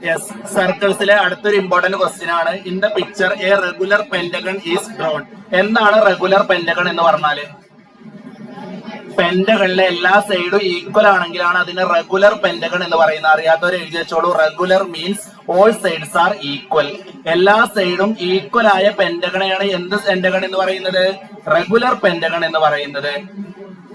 Yes, സർക്കിൾസിലെ അടുത്തൊരു important question ആണ്. In the picture A regular pentagon is drawn. എന്താണ് regular pentagon എന്ന് പറഞ്ഞാല്? പെന്റഗണിലെ എല്ലാ സൈഡും ഈക്വൽ ആണെങ്കിലാണ് അതിന് റെഗുലർ പെന്റഗൺ എന്ന് പറയുന്നത്. അറിയാത്തവർ എഴുതി വെച്ചോളൂ. Regular means all sides are equal. എല്ലാ സൈഡും ഈക്വൽ ആയ പെന്റഗണെയാണ് എന്ത് പെന്റഗൺ എന്ന് പറയുന്നത്? റെഗുലർ പെന്റഗൺ എന്ന് പറയുന്നത്.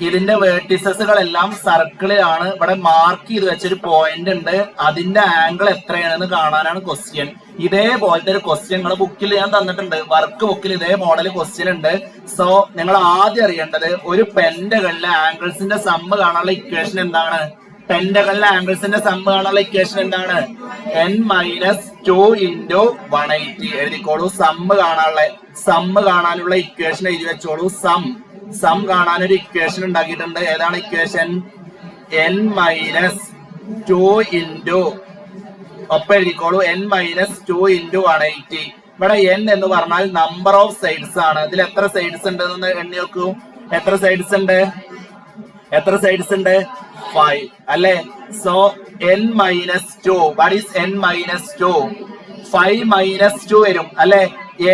ഇതിന്റെ വേർട്ടിസസുകളെല്ലാം സർക്കിളിലാണ്. ഇവിടെ മാർക്ക് ചെയ്ത് വെച്ചൊരു പോയിന്റ് ഉണ്ട്. അതിന്റെ ആംഗിൾ എത്രയാണെന്ന് കാണാനാണ് ക്വസ്റ്റ്യൻ. ഇതേപോലത്തെ ഒരു ക്വസ്റ്റ്യൻ നിങ്ങൾ ബുക്കിൽ ഞാൻ തന്നിട്ടുണ്ട്. വർക്ക് ബുക്കിൽ ഇതേ മോഡൽ ക്വസ്റ്റ്യൻ ഉണ്ട്. സോ നിങ്ങൾ ആദ്യം അറിയേണ്ടത് ഒരു പെന്റഗണിലെ ആംഗിൾസിന്റെ സമ്മ് കാണാനുള്ള ഇക്വേഷൻ എന്താണ്? പെന്റഗണിലെ ആംഗിൾസിന്റെ സമ്മ് കാണാനുള്ള ഇക്വേഷൻ എന്താണ്? n-2 × 180 എഴുതിക്കോളൂ. സമ്മ് കാണാനുള്ള ഇക്വേഷൻ എഴുതി വെച്ചോളൂ. സം കാണാനൊരു ഇക്വേഷൻ ഉണ്ടാക്കിയിട്ടുണ്ട്. ഏതാണ് ഇക്വേഷൻ? n-2 × ഒപ്പം എഴുതിക്കോളൂ. n-2 × 180. ഇവിടെ n എന്ന് പറഞ്ഞാൽ നമ്പർ ഓഫ് സൈഡ്സ് ആണ്. ഇതിൽ എത്ര സൈഡ്സ് ഉണ്ട് എന്ന് എണ്ണി നോക്കൂ. എത്ര സൈഡ്സ് ഉണ്ട്? 5 അല്ലെ? So n-2. What is n-2? 5 - 2 വരും അല്ലെ?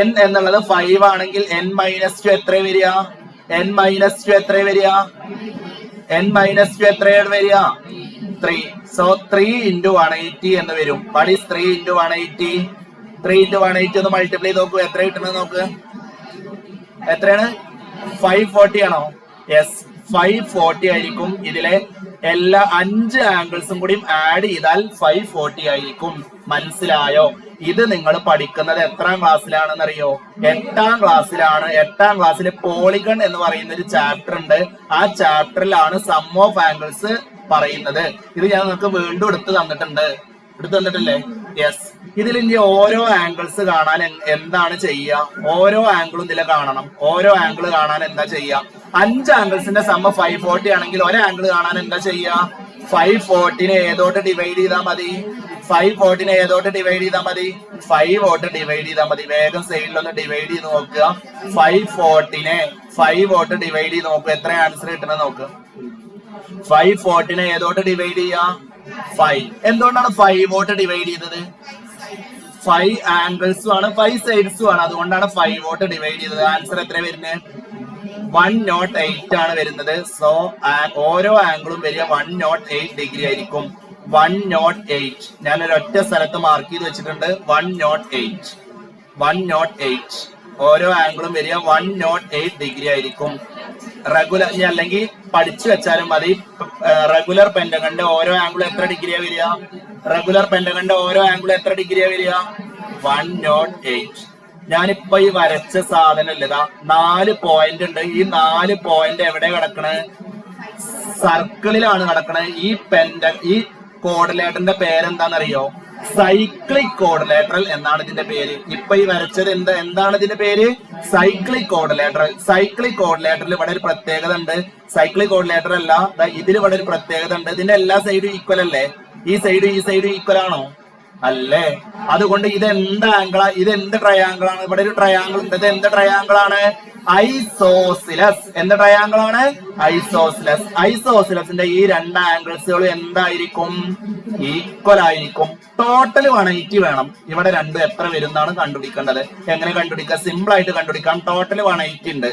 n എന്നുള്ളത് 5 ആണെങ്കിൽ n-2 എത്ര വരിക? n-2 എത്ര വരിക? n-2 എത്രയാണ് വരിക? 3. സോ 3 × 180 എന്ന് വരും. What is 3 × 180? 3 × 180 ഒന്ന് മൾട്ടിപ്ലൈ നോക്കൂ. എത്ര കിട്ടുന്നത് നോക്ക്. എത്രയാണ്? 540 ആണോ? യെസ്, 540 ആയിരിക്കും. ഇതിലെ എല്ലാ 5 ആംഗിൾസും കൂടി ആഡ് ചെയ്താൽ 540 ആയിരിക്കും. മനസ്സിലായോ? ഇത് നിങ്ങൾ പഠിക്കുന്നത് എത്രാം ക്ലാസ്സിലാണെന്ന് അറിയോ? 8ാം ക്ലാസ്സിലാണ്. 8ാം ക്ലാസ്സിൽ പോളിഗൺ എന്ന് പറയുന്ന ഒരു ചാപ്റ്റർ ഉണ്ട്. ആ ചാപ്റ്ററിലാണ് സം ഓഫ് ആംഗിൾസ് പറയുന്നത്. ഇത് ഞാൻ നിങ്ങൾക്ക് വീണ്ടും എടുത്തു തന്നിട്ടില്ലേ? യെസ്. ഇതിൽ ഇനി ഓരോ ആംഗിൾസ് കാണാൻ എന്താണ് ചെയ്യുക? ഓരോ ആംഗിളും ഇതിലെ കാണണം. ഓരോ ആംഗിൾ കാണാൻ എന്താ ചെയ്യുക? 5 ആംഗിൾസിന്റെ സമ്മ 540 ആണെങ്കിൽ ഒരു ആംഗിൾ കാണാൻ എന്താ ചെയ്യുക? 540നെ ഏതോട്ട് ഡിവൈഡ് ചെയ്താൽ മതി? 540നെ ഏതോട്ട് ഡിവൈഡ് ചെയ്താൽ മതി? 5 വോട്ട് ഡിവൈഡ് ചെയ്താൽ മതി. വേഗം സൈഡിലൊന്ന് ഡിവൈഡ് ചെയ്ത് നോക്കുക. 540നെ 5 വോട്ട് ഡിവൈഡ് ചെയ്ത് നോക്കുക. എത്ര ആൻസർ കിട്ടണമെന്ന് നോക്കുക. 540നെ ഏതോട്ട് ഡിവൈഡ് ചെയ്യാ? 5. എന്തുകൊണ്ടാണ് 5 വോട്ട് ഡിവൈഡ് ചെയ്തത്? 5 ആംഗിൾസും ആണ് 5 സൈഡ്സും ആണ്. അതുകൊണ്ടാണ് 5 വോട്ട് ഡിവൈഡ് ചെയ്തത്. ആൻസർ എത്ര വരുന്നത്? 108 ആണ് വരുന്നത്. സോ ഓരോ ആംഗിളും വരിക 108 ഡിഗ്രി ആയിരിക്കും. 108 ഞാൻ ഒരൊറ്റ സ്ഥലത്ത് മാർക്ക് ചെയ്ത് വെച്ചിട്ടുണ്ട്. 108 ഓരോ ആംഗിളും വരിക 108 ഡിഗ്രി ആയിരിക്കും. റെഗുലർ അല്ലെങ്കിൽ പഠിച്ചു വെച്ചാലും മതി. റെഗുലർ പെന്റഗണിന്റെ ഓരോ ആംഗിളും എത്ര ഡിഗ്രിയാ വരിക? റെഗുലർ പെന്റഗണിന്റെ ഓരോ ആംഗിളും എത്ര ഡിഗ്രിയാ വരിക? 108. ഞാനിപ്പോ ഈ വരച്ച സാധനം ഇല്ലതാ 4 പോയിന്റ് ഉണ്ട്. ഈ 4 പോയിന്റ് എവിടെ കിടക്കണേ? സർക്കിളിലാണ് കിടക്കണേ. ഈ കോർഡിനേറ്ററിന്റെ പേരെന്താണെന്നറിയോ? സൈക്ലിക് കോർഡിനേറ്ററൽ എന്നാണ് ഇതിന്റെ പേര്. ഇപ്പൊ ഈ വരച്ചത് എന്താണ് ഇതിന്റെ പേര്? സൈക്ലിക് കോർഡിനേറ്ററൽ. സൈക്ലിക് കോർഡിനേറ്ററിൽ ഇവിടെ ഒരു പ്രത്യേകത ഉണ്ട്. സൈക്ലിക് കോർഡിനേറ്റർ അല്ല, ഇതിൽ ഇവിടെ ഒരു പ്രത്യേകത ഉണ്ട്. ഇതിന്റെ എല്ലാ സൈഡും ഈക്വൽ അല്ലേ? ഈ സൈഡും ഈക്വൽ ആണോ? അല്ലേ? അതുകൊണ്ട് ഇത് എന്ത് ആംഗിളാ? ഇത് എന്ത് ട്രയാംഗിൾ ആണ്? ഇവിടെ ഒരു ട്രയാംഗിൾ ഉണ്ട്. ഇത് എന്ത് ട്രയാംഗിൾ ആണ്? ഐസോസിലസ്. എന്ത് ട്രയാംഗിൾ ആണ്? ഐസോസിലസ്. ഐസോസിലസിന്റെ ഈ 2 ആംഗിൾസുകളും എന്തായിരിക്കും? ഈക്വൽ ആയിരിക്കും. ടോട്ടൽ 180 വേണം. ഇവിടെ 2 എത്ര വരും എന്നാണ് കണ്ടുപിടിക്കേണ്ടത്. എങ്ങനെ കണ്ടുപിടിക്കുക? സിമ്പിൾ ആയിട്ട് കണ്ടുപിടിക്കാം. ടോട്ടൽ 180 ഉണ്ട്.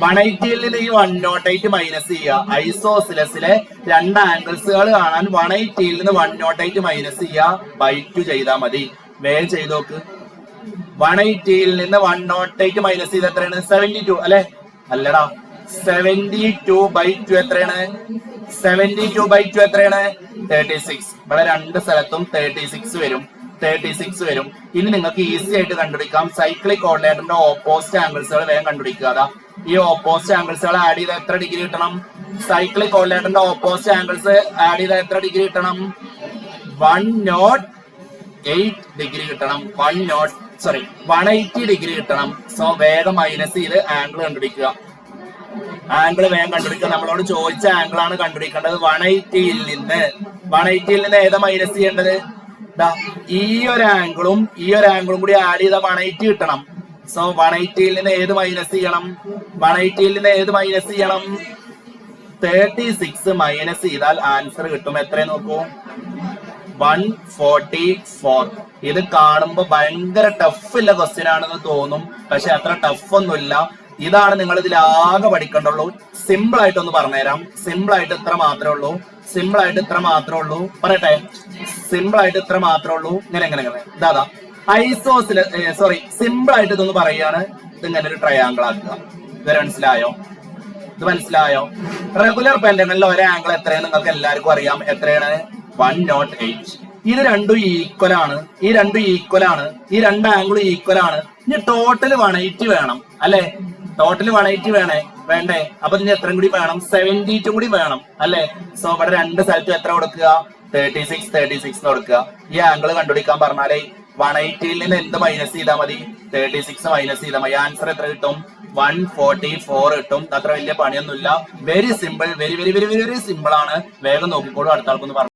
180ൽ നിന്ന് ഈ 108 മൈനസ് ചെയ്യുക. ഐസോസിലസിലെ 2 ആംഗിൾസുകൾ കാണാൻ 180ൽ നിന്ന് 108 മൈനസ് ചെയ്യുക. ബൈ 2 ചെയ്താൽ മതി. വേഗം ചെയ്ത് നോക്ക്. 180ൽ നിന്ന് 108 മൈനസ് ചെയ്ത് എത്രയാണ്? 72 അല്ലെ? അല്ലടാ, 72/2 എത്രയാണ്? 72/2 എത്രയാണ്? 36. ഇവിടെ 2 സ്ഥലത്തും 36 വരും. ഇനി നിങ്ങൾക്ക് ഈസി ആയിട്ട് കണ്ടുപിടിക്കാം. സൈക്ലിക് കോർഡിനേറ്ററിന്റെ ഓപ്പോസിറ്റ് ആംഗിൾസുകൾ വേഗം കണ്ടുപിടിക്കുക. ഈ ഓപ്പോസിറ്റ് ആംഗിൾസുകൾ ആഡ് ചെയ്താൽ എത്ര ഡിഗ്രി കിട്ടണം? സൈക്ലിക് കോർഡിനേറ്ററിന്റെ ഓപ്പോസിറ്റ് ആംഗിൾസ് ആഡ് ചെയ്താൽ എത്ര ഡിഗ്രി കിട്ടണം? 108 ഡിഗ്രി കിട്ടണം. 180 ഡിഗ്രി കിട്ടണം. സോ വേഗം മൈനസ് ചെയ്ത് ആംഗിൾ കണ്ടുപിടിക്കുക. നമ്മളോട് ചോദിച്ച ആംഗിൾ ആണ് കണ്ടുപിടിക്കേണ്ടത്. 180ൽ നിന്ന് ഏതാ മൈനസ് ചെയ്യേണ്ടത്? ഈ ഒരു ആംഗിളും കൂടി ആഡ് ചെയ്താൽ 180 കിട്ടണം. സോ 180ൽ നിന്ന് ഏത് മൈനസ് ചെയ്യണം? 36 മൈനസ് ചെയ്താൽ ആൻസർ കിട്ടും. എത്ര നോക്കൂ? 144. ഇത് കാണുമ്പോ ഭയങ്കര ടഫുള്ള ക്വസ്റ്റ്യൻ ആണെന്ന് തോന്നും, പക്ഷെ അത്ര ടഫ് ഒന്നുമില്ല. ഇതാണ് നിങ്ങൾ ഇതിലാകെ പഠിക്കണ്ടുള്ളൂ. സിമ്പിൾ ആയിട്ട് ഒന്ന് പറഞ്ഞുതരാം. സിമ്പിൾ ആയിട്ട് ഇത്ര മാത്രമേ ഉള്ളൂ. സിമ്പിൾ ആയിട്ട് ഇത്ര മാത്രമേ ഉള്ളൂ. പറയട്ടെ, സിമ്പിൾ ആയിട്ട് ഇത്ര മാത്രമേ ഉള്ളൂ. ഇങ്ങനെ ഇതാ ഐസോസില് സിമ്പിൾ ആയിട്ട് ഇതൊന്ന് പറയാണ്. ഇതിങ്ങനെ ഒരു ട്രയാങ്കിൾ ആക്കുക. ഇത് മനസ്സിലായോ? ഇത് മനസ്സിലായോ? റെഗുലർ പെന്റഗണിൽ ഒരു ആംഗിൾ എത്രയാണ് നിങ്ങൾക്ക് എല്ലാവർക്കും അറിയാം. എത്രയാണ്? 108. ഇത് രണ്ടും ഈക്വൽ ആണ്. ഈ രണ്ട് ആംഗിളും ഈക്വൽ ആണ്. ഇനി ടോട്ടൽ 180 വേണം അല്ലെ? ടോട്ടൽ 180 വേണ്ടേ? അപ്പൊ ഇതിന് എത്ര കൂടി വേണം? 72 കൂടി വേണം അല്ലെ? സോ ഇവിടെ രണ്ട് സ്ഥലത്തും എത്ര കൊടുക്കുക? 36 കൊടുക്കുക. ഈ ആംഗിൾ കണ്ടുപിടിക്കാൻ പറഞ്ഞാലേ 180ൽ നിന്ന് എന്ത് മൈനസ് ചെയ്താൽ മതി? 36 മൈനസ് ചെയ്താൽ മതി. ആൻസർ എത്ര കിട്ടും? 144 കിട്ടും. അത്ര വലിയ പണിയൊന്നുമില്ല. വെരി സിമ്പിൾ, വെരി സിമ്പിൾ ആണ്. വേഗം നോക്കിക്കോളൂ. അടുത്ത ആൾക്കൊന്ന് പറഞ്ഞു.